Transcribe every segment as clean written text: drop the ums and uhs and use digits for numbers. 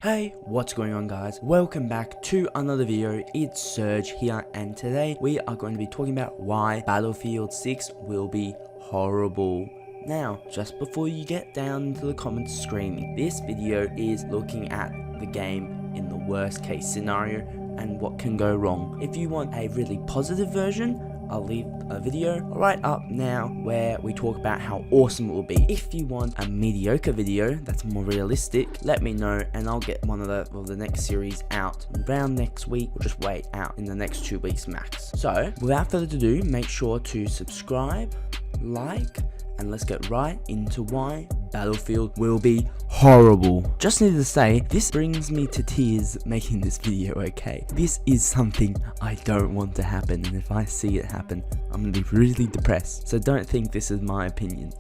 Hey, what's going on guys? Welcome back to another video. It's Serge here, and today we are going to be talking about why Battlefield 6 will be horrible. Now, just before you get down into the comments screaming, this video is looking at the game in the worst case scenario and what can go wrong. If you want a really positive version, I'll leave a video right up now where we talk about how awesome it will be. If you want a mediocre video that's more realistic, let me know and I'll get one of the next series out around next week, or just wait out in the next 2 weeks max. So without further ado, make sure to subscribe, like, and let's get right into why Battlefield will be horrible. Just needed to say, this brings me to tears making this video, okay? This is something I don't want to happen, and if I see it happen, I'm gonna be really depressed. So don't think this is my opinion.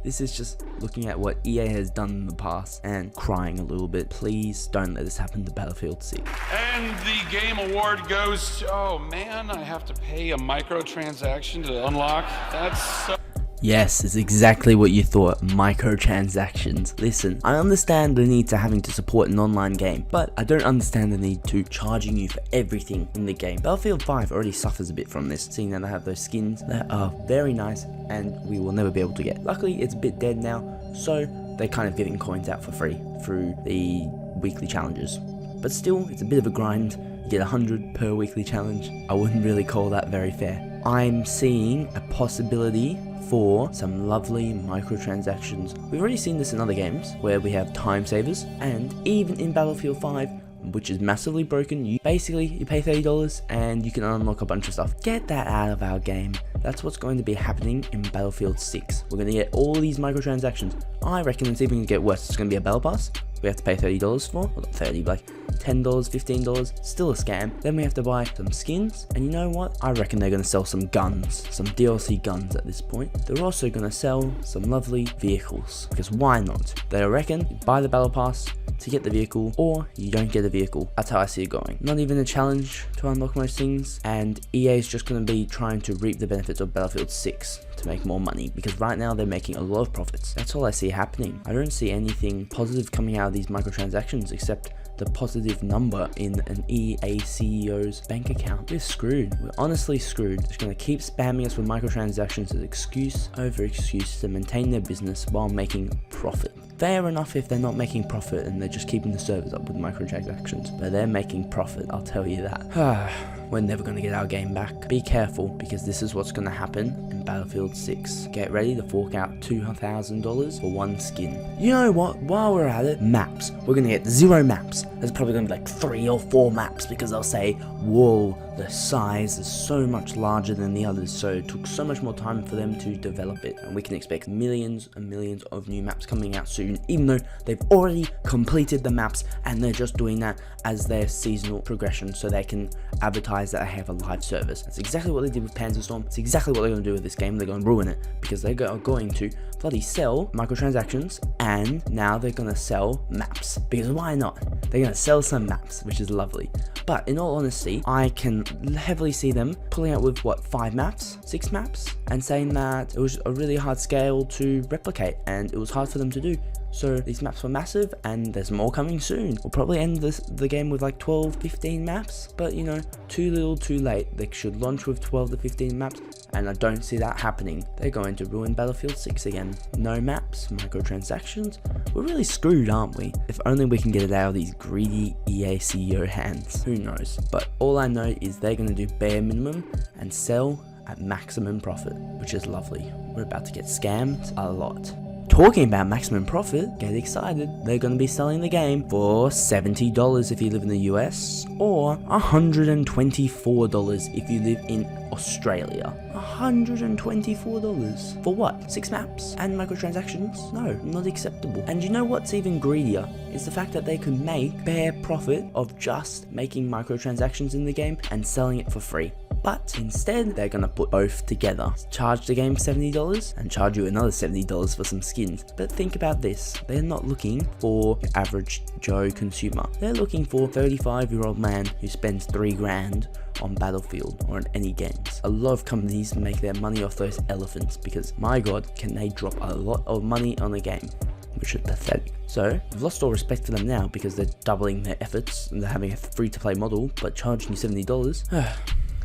This is just looking at what EA has done in the past and crying a little bit. Please don't let this happen to Battlefield 6. And the game award goes to, oh man, I have to pay a microtransaction to unlock. That's so... Yes, it's exactly what you thought, microtransactions. Listen, I understand the need to having to support an online game, but I don't understand the need to charging you for everything in the game. Battlefield 5 already suffers a bit from this, seeing that they have those skins that are very nice and we will never be able to get. Luckily, it's a bit dead now, so they're kind of giving coins out for free through the weekly challenges. But still, it's a bit of a grind. You get 100 per weekly challenge. I wouldn't really call that very fair. I'm seeing a possibility for some lovely microtransactions. We've already seen this in other games where we have time savers, and even in Battlefield 5, which is massively broken, you pay $30 and you can unlock a bunch of stuff. Get that out of our game. That's what's going to be happening in Battlefield 6. We're going to get all these microtransactions. I reckon it's even going to get worse. It's going to be a battle pass we have to pay $30 for, or not 30, like $10, $15, still a scam. Then we have to buy some skins, and you know what? I reckon they're going to sell some guns, some DLC guns at this point. They're also going to sell some lovely vehicles, because why not? They reckon you buy the battle pass to get the vehicle, or you don't get a vehicle. That's how I see it going. Not even a challenge to unlock most things, and EA is just going to be trying to reap the benefits of Battlefield 6 to make more money, because right now they're making a lot of profits. That's all I see happening. I don't see anything positive coming out of these microtransactions except the positive number in an EA CEO's bank account. We're screwed. We're honestly screwed. They're going to keep spamming us with microtransactions as excuse over excuse to maintain their business while making profit. Fair enough if they're not making profit and they're just keeping the servers up with microtransactions, but they're making profit, I'll tell you that. We're never going to get our game back. Be careful, because this is what's going to happen in Battlefield 6. Get ready to fork out $2,000 for one skin. You know what? While we're at it, maps. We're going to get 0 maps. There's probably going to be like 3 or 4 maps, because they'll say, whoa, the size is so much larger than the others, so it took so much more time for them to develop it. And we can expect millions and millions of new maps coming out soon, even though they've already completed the maps and they're just doing that as their seasonal progression so they can advertise that they have a live service. That's exactly what they did with Panzerstorm. It's exactly what they're going to do with this game. They're going to ruin it, because they are going to bloody sell microtransactions, and now they're going to sell maps, because why not? They're going to sell some maps, which is lovely. But in all honesty, I can heavily see them pulling out with what, 5 maps, 6 maps, and saying that it was a really hard scale to replicate and it was hard for them to do. So these maps were massive, and there's more coming soon. We'll probably end the game with like 12, 15 maps, but you know, too little, too late. They should launch with 12 to 15 maps, and I don't see that happening. They're going to ruin Battlefield 6 again. No maps, microtransactions. We're really screwed, aren't we? If only we can get it out of these greedy EA CEO hands. Who knows? But all I know is they're going to do bare minimum and sell at maximum profit, which is lovely. We're about to get scammed a lot. Talking about maximum profit, get excited. They're going to be selling the game for $70 if you live in the US, or $124 if you live in Australia. $124 for what? 6 maps and microtransactions? No, not acceptable. And you know what's even greedier is the fact that they could make bare profit of just making microtransactions in the game and selling it for free. But instead, they're going to put both together. Charge the game $70 and charge you another $70 for some skins. But think about this. They're not looking for your average Joe consumer. They're looking for a 35-year-old man who spends $3 grand on Battlefield or on any games. A lot of companies make their money off those elephants, because my god, can they drop a lot of money on a game. which is pathetic. So, I've lost all respect for them now because they're doubling their efforts and they're having a free-to-play model, but charging you $70.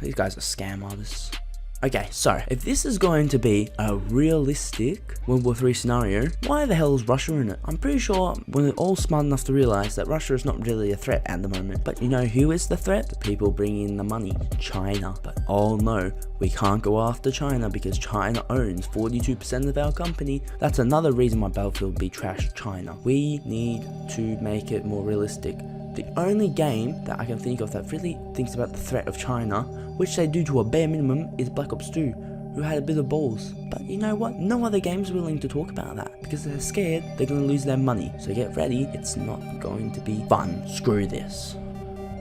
These guys are scam artists. Okay, so, if this is going to be a realistic World War III scenario, why the hell is Russia in it? I'm pretty sure we're all smart enough to realize that Russia is not really a threat at the moment. But you know who is the threat? The people bringing in the money. China. But oh no, we can't go after China because China owns 42% of our company. That's another reason why Battlefield would be trashed China. We need to make it more realistic. The only game that I can think of that really thinks about the threat of China, which they do to a bare minimum, is Black Ops 2, who had a bit of balls. But you know what? No other game's willing to talk about that, because they're scared they're going to lose their money. So get ready, it's not going to be fun. Screw this.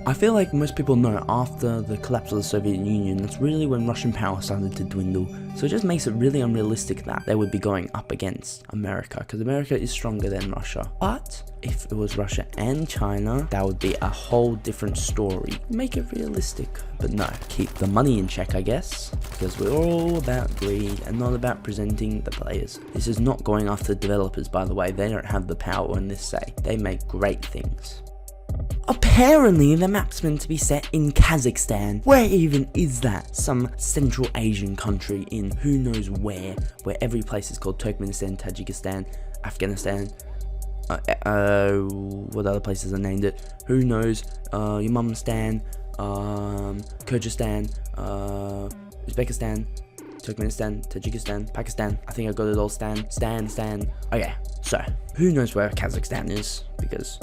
I feel like most people know after the collapse of the Soviet Union, that's really when Russian power started to dwindle. So it just makes it really unrealistic that they would be going up against America, because America is stronger than Russia. But if it was Russia and China, that would be a whole different story. Make it realistic. But no, keep the money in check, I guess, because we're all about greed and not about presenting the players. This is not going after developers, by the way. They don't have the power in this say. They make great things. Apparently, the map's meant to be set in Kazakhstan. Where even is that? Some Central Asian country in who knows where every place is called Turkmenistan, Tajikistan, Afghanistan. What other places are named it? Who knows? Your mum's Stan, Kyrgyzstan, Uzbekistan, Turkmenistan, Tajikistan, Pakistan. I think I got it all. Stan. Okay, so who knows where Kazakhstan is? Because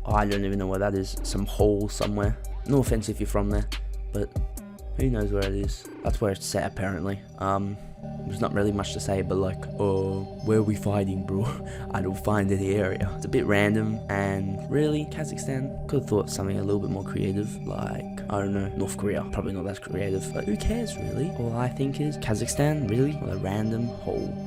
I don't even know where that is. Some hole somewhere. No offense if you're from there, but who knows where it is. That's where it's set apparently. There's not really much to say, but like, where are we fighting, bro? I don't find any area. It's a bit random, and really, Kazakhstan could have thought something a little bit more creative, like, I don't know, North Korea. Probably not that creative, but who cares really? All I think is, Kazakhstan, really? What a random hole.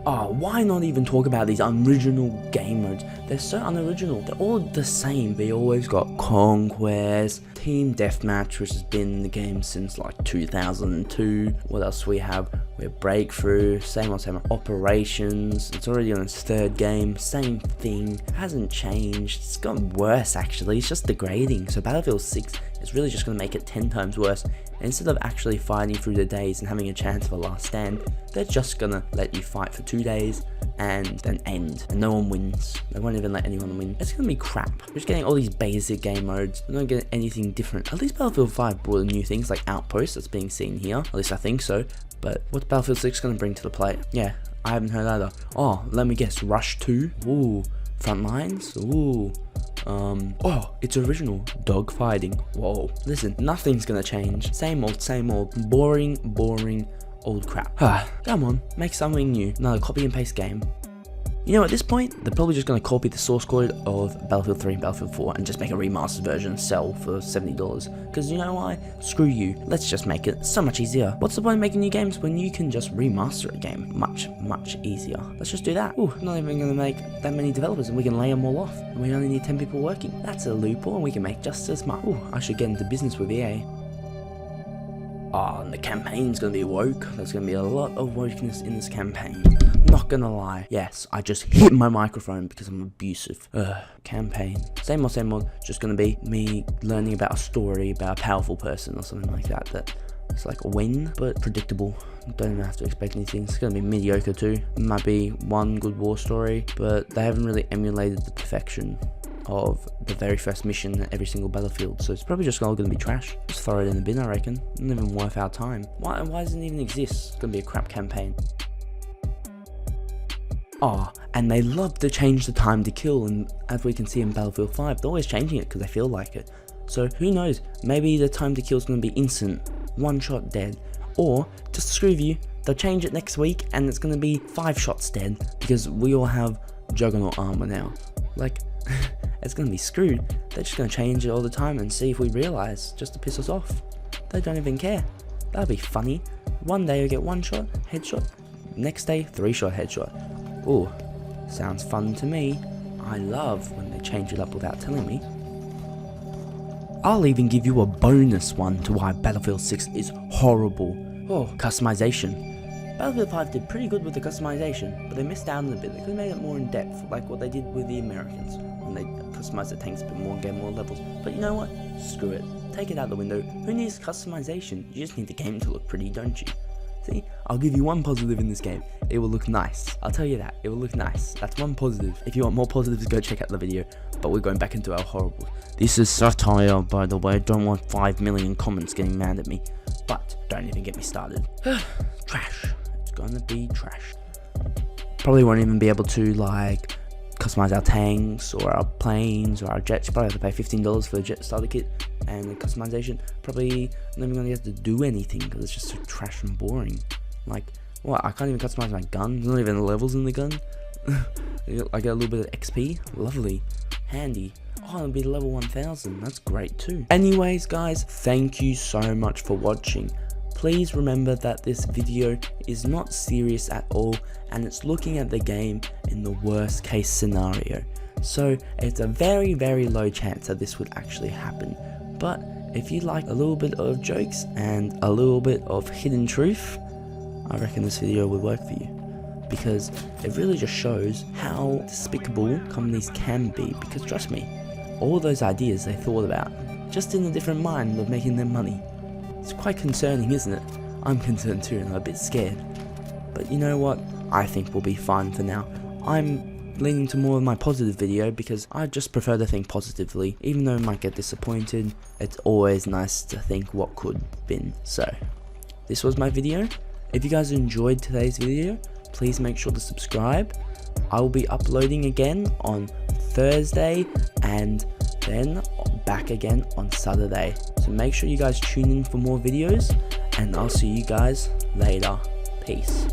Oh, why not even talk about these original game modes? They're so unoriginal. They're all the same. They always got Conquest, Team Deathmatch, which has been in the game since like 2002. What else do we have? We have Breakthrough, same old Operations. It's already on its third game. Same thing. Hasn't changed. It's gotten worse actually. It's just degrading. So Battlefield 6 is really just going to make it 10 times worse. Instead of actually fighting through the days and having a chance of a last stand, they're just gonna let you fight for 2 days and then end, and no one wins. They won't even let anyone win. It's gonna be crap. We're just getting all these basic game modes. We're not getting anything different. At least Battlefield 5 brought in new things like Outposts that's being seen here. At least I think so. But what's Battlefield 6 gonna bring to the plate? Yeah, I haven't heard either. Oh, let me guess. Rush 2? Ooh. Frontlines? Ooh. Oh, it's original. Dogfighting. Whoa. Listen, nothing's gonna change. Same old. Boring old crap. Come on, make something new. Another copy and paste game. You know, at this point, they're probably just going to copy the source code of Battlefield 3 and Battlefield 4 and just make a remastered version and sell for $70. Because you know why? Screw you. Let's just make it so much easier. What's the point of making new games when you can just remaster a game? Much easier. Let's just do that. Ooh, not even going to make that many developers and we can lay them all off. And we only need 10 people working. That's a loophole and we can make just as much. Ooh, I should get into business with EA. And the campaign's gonna be woke. There's gonna be a lot of wokeness in this campaign. Not gonna lie. Yes, I just hit my microphone because I'm abusive. Campaign. Same old. Just gonna be me learning about a story about a powerful person or something like that. That it's like a win, but predictable. Don't even have to expect anything. It's gonna be mediocre too. Might be one good war story, but they haven't really emulated the perfection of the very first mission in every single Battlefield, so it's probably just all going to be trash. Just throw it in the bin, I reckon. Not even worth our time. Why doesn't it even exist? It's going to be a crap campaign. And they love to change the time to kill, and as we can see in Battlefield 5, they're always changing it because they feel like it. So who knows, maybe the time to kill is going to be instant, one shot dead, or just to screw you, they'll change it next week and it's going to be 5 shots dead because we all have Juggernaut armor now. Like, it's going to be screwed. They're just going to change it all the time and see if we realize, just to piss us off. They don't even care. That'll be funny. One day you get 1 shot, headshot. Next day, 3 shot headshot. Ooh, sounds fun to me. I love when they change it up without telling me. I'll even give you a bonus one to why Battlefield 6 is horrible. Customization. Battlefield 5 did pretty good with the customization, but they missed out on a bit. They could have made it more in depth, like what they did with the Americans, when they customized the tanks a bit more and gave more levels. But you know what? Screw it. Take it out the window. Who needs customization? You just need the game to look pretty, don't you? See, I'll give you one positive in this game. It will look nice. I'll tell you that. It will look nice. That's one positive. If you want more positives, go check out the video. But we're going back into our horrible. This is satire, by the way. Don't want 5 million comments getting mad at me. But don't even get me started. Trash. It's gonna be trash. Probably won't even be able to like customize our tanks or our planes or our jets. Probably have to pay $15 for the jet starter kit and the customization. Probably not even gonna have to do anything because it's just so trash and boring. Like, what? I can't even customize my gun. There's not even levels in the gun. I get a little bit of XP. Lovely. Handy. Oh, it'll be level 1000. That's great too. Anyways, guys, thank you so much for watching. Please remember that this video is not serious at all, and it's looking at the game in the worst case scenario. So it's a very, very low chance that this would actually happen. But if you like a little bit of jokes and a little bit of hidden truth, I reckon this video would work for you. Because it really just shows how despicable companies can be. Because trust me, all those ideas they thought about, just in a different mind of making them money. It's quite concerning, isn't it? I'm concerned too, and I'm a bit scared. But you know what? I think we'll be fine for now. I'm leaning to more of my positive video because I just prefer to think positively. Even though I might get disappointed, it's always nice to think what could have been. So, this was my video. If you guys enjoyed today's video, please make sure to subscribe. I will be uploading again on Thursday and then back again on Saturday. So make sure you guys tune in for more videos, and I'll see you guys later. Peace.